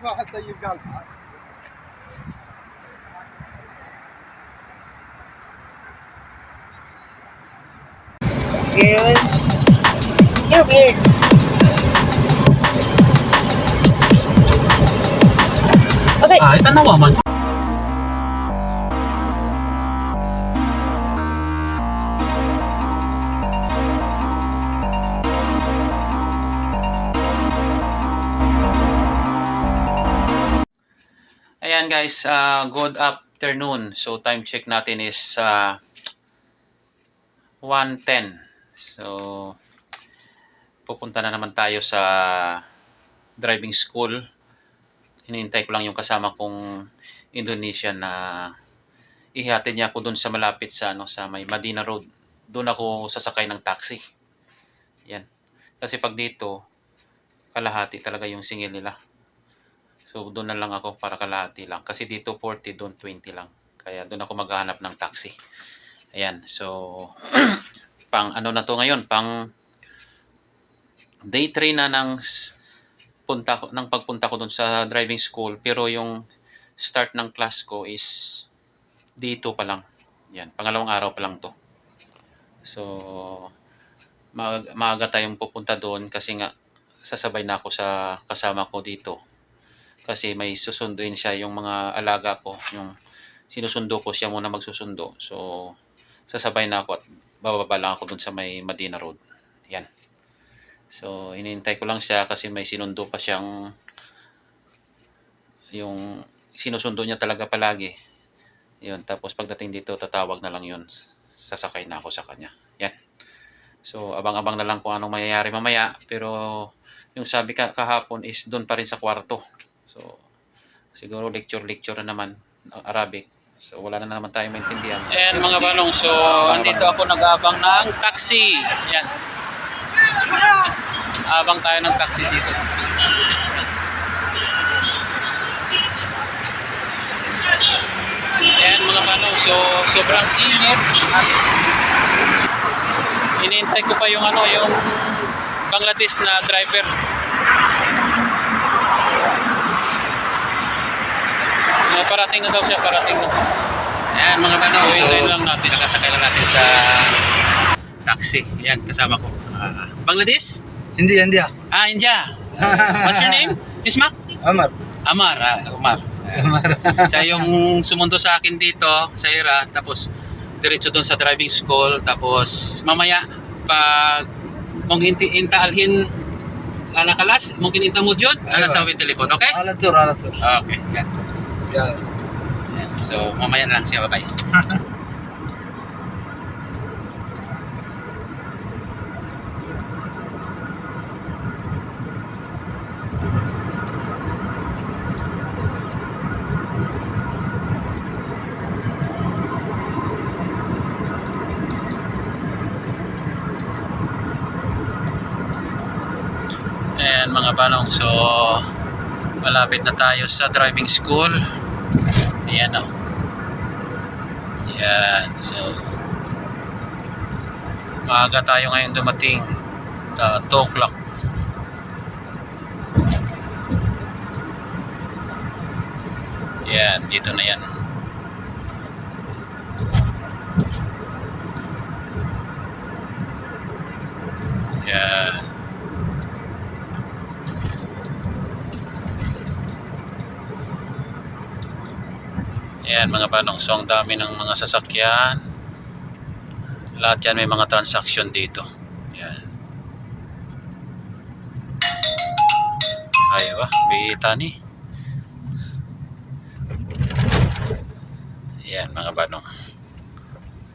شفت واحد طيب قالها. Yes. You're weird. Okay. Ito na man. Ayan guys, good afternoon. So time check natin is 1:10. So pupunta na naman tayo sa driving school. Hinihintay ko lang yung kasama kong Indonesian na ihatid niya ako doon sa malapit sa sa may Madina Road. Doon ako sasakay ng taxi. Yan. Kasi pag dito kalahati talaga yung singil nila. So doon na lang ako para kalahati lang. Kasi dito 40, doon 20 lang. Kaya doon ako maghahanap ng taxi. Ayan. So pang ano na to ngayon? Pang day 3 na ng pagpunta ko doon sa driving school. Pero yung start ng class ko is dito pa lang. Yan. Pangalawang araw pa lang to. So maaga tayong pupunta doon kasi nga sasabay na ako sa kasama ko dito. Kasi may susunduin siya yung mga alaga ko, yung sinusundo ko siya muna magsusundo. So sasabay na ako at bababa lang ako dun sa may Madina Road. Yan. So hinihintay ko lang siya kasi may sinundo pa siyang yung sinusundo niya talaga palagi. Yun, tapos pagdating dito tatawag na lang yun. Sasakay na ako sa kanya. Yan. So abang-abang na lang kung anong mangyayari mamaya, pero yung sabi kahapon is doon pa rin sa kwarto. So siguro lecture na naman Arabic. So wala na naman tayong maintindihan. Ayan mga balong, so andito ako nag-aabang ng taxi. Yan. Abang tayo ng taxi dito. Ayan mga balong, so sobrang init. Hinihintay ko pa yung yung Bangladesh na driver. Parating na daw siya, parating na. Ayan mga bano, so lang natin, nakasakay lang natin sa taxi. Ayan, kasama ko. Bangladesh? India. India. What's your name? Tisma? Amar. Amar. Siya yung sumundo sa akin dito, sa Ira, tapos diretso doon sa driving school, tapos mamaya, pag mungkin inta alhin ala kalas, mungkin inta mo jud, ala sa telepon, okay? Ala tur. Okay, yan. Yeah. So, mamaya na lang siya. Bye-bye. Ayan mga banong, so malapit na tayo sa driving school. Ayan o. Ayan, so maaga tayo ngayon dumating, 2 o'clock. Ayan, dito na yan. Ayan. Ayan mga banong, so ang dami ng mga sasakyan. Lahat yan may mga transaction dito. Ayan. Ayaw bita ni. Ayan mga banong.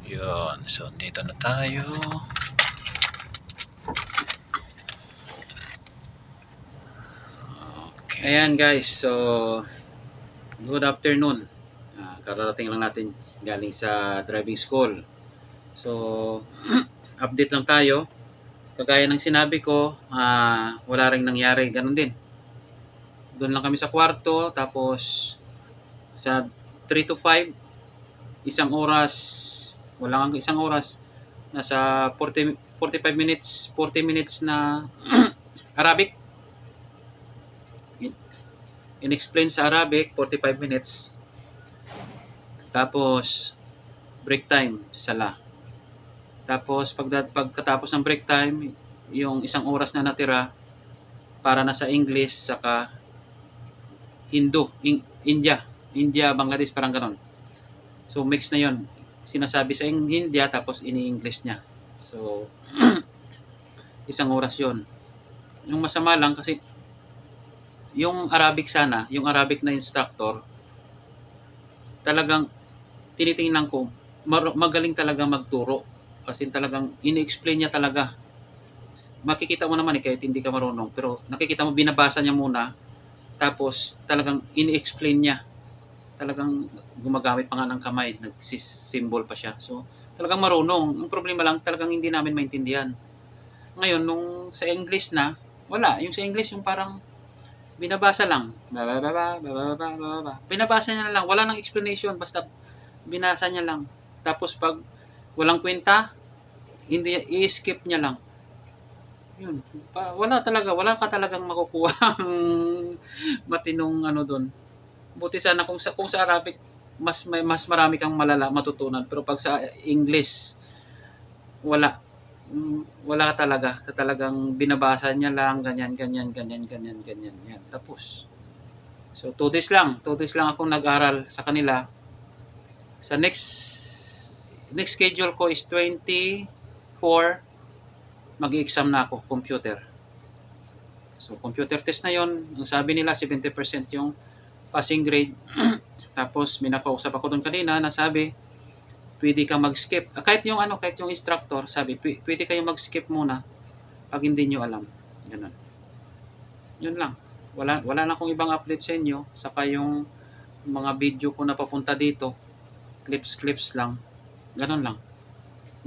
Yun, so dito na tayo. Okay. Ayan guys, so good afternoon. Kararating lang natin galing sa driving school. So update lang tayo. Kagaya ng sinabi ko, wala ring nangyari, ganun din. Doon lang kami sa kwarto, tapos sa 3 to 5, isang oras, wala kang isang oras, nasa 45 minutes, 40 minutes na Arabic. In-explain sa Arabic, 45 minutes. Tapos, break time, sala. Tapos, pagkatapos ng break time, yung isang oras na natira, para na sa English, saka India. India, Bangladesh, parang ganon. So, mix na yon. Sinasabi sa India, tapos ini-English niya. So, isang oras yon. Yung masama lang kasi, yung Arabic sana, yung Arabic na instructor, talagang tinitingnan ko, magaling talaga magturo. Kasi talagang ini-explain niya talaga. Makikita mo naman kahit hindi ka marunong, pero nakikita mo, binabasa niya muna, tapos talagang ini-explain niya. Talagang gumagamit pa nga ng kamay, nagsisymbol pa siya. So, talagang marunong. Ang problema lang, talagang hindi namin maintindihan. Ngayon, nung sa English na, wala. Yung sa English, yung parang binabasa lang. Binabasa niya na lang. Wala nang explanation. Basta binasa niya lang. Tapos pag walang kwenta, hindi, i-skip niya lang. Yun. Wala talaga. Wala ka talagang makukuha matinong ano doon. Buti sana kung sa Arabic, mas marami kang matutunan. Pero pag sa English, wala. Wala talaga. Talagang binabasa niya lang, ganyan. Yan, tapos. So, 2 days lang. 2 days lang akong nag-aral sa kanila. Sa next schedule ko is 24. Mag-i-exam na ako, computer. So, computer test na yon. Ang sabi nila, 70% yung passing grade. Tapos, may nakausap ako doon kanina na sabi, pwede kang mag-skip. Kahit yung instructor, sabi, pwede kayong mag-skip muna pag hindi nyo alam. Ganun. Yun lang. Wala na akong ibang update sa inyo. Saka yung mga video ko na papunta dito, clips lang. Ganun lang.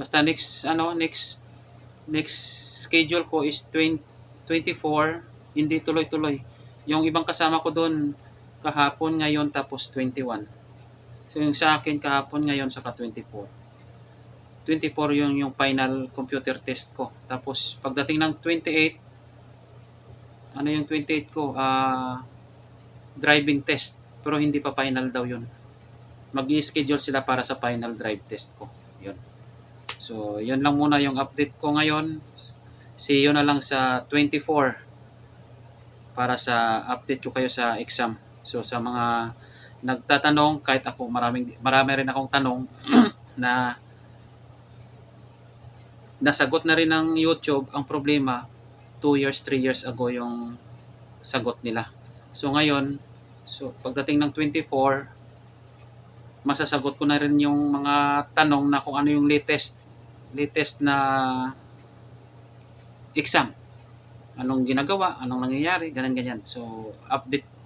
Basta next schedule ko is 24, hindi tuloy-tuloy. Yung ibang kasama ko doon, kahapon, ngayon, tapos 21. So, yung sa akin kahapon, ngayon, saka 24. 24 yung final computer test ko. Tapos, pagdating ng 28, ano yung 28 ko? Driving test. Pero hindi pa final daw yun. Mag-i-schedule sila para sa final drive test ko. Yun. So, yun lang muna yung update ko ngayon. See you na lang sa 24 para sa update ko kayo sa exam. So, sa mga nagtatanong, kahit ako, marami rin akong tanong na nasagot na rin ng YouTube. Ang problema, 2 years, 3 years ago yung sagot nila. So, ngayon, pagdating ng 24, masasagot ko na rin yung mga tanong na kung ano yung latest na exam. Anong ginagawa, anong nangyayari, ganyan. So, update.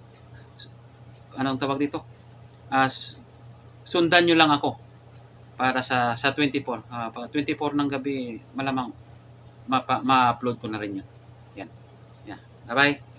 Anong tawag dito? Sundan nyo lang ako para sa 24. 24 ng gabi, malamang ma-upload ko na rin yun. Yan. Bye-bye.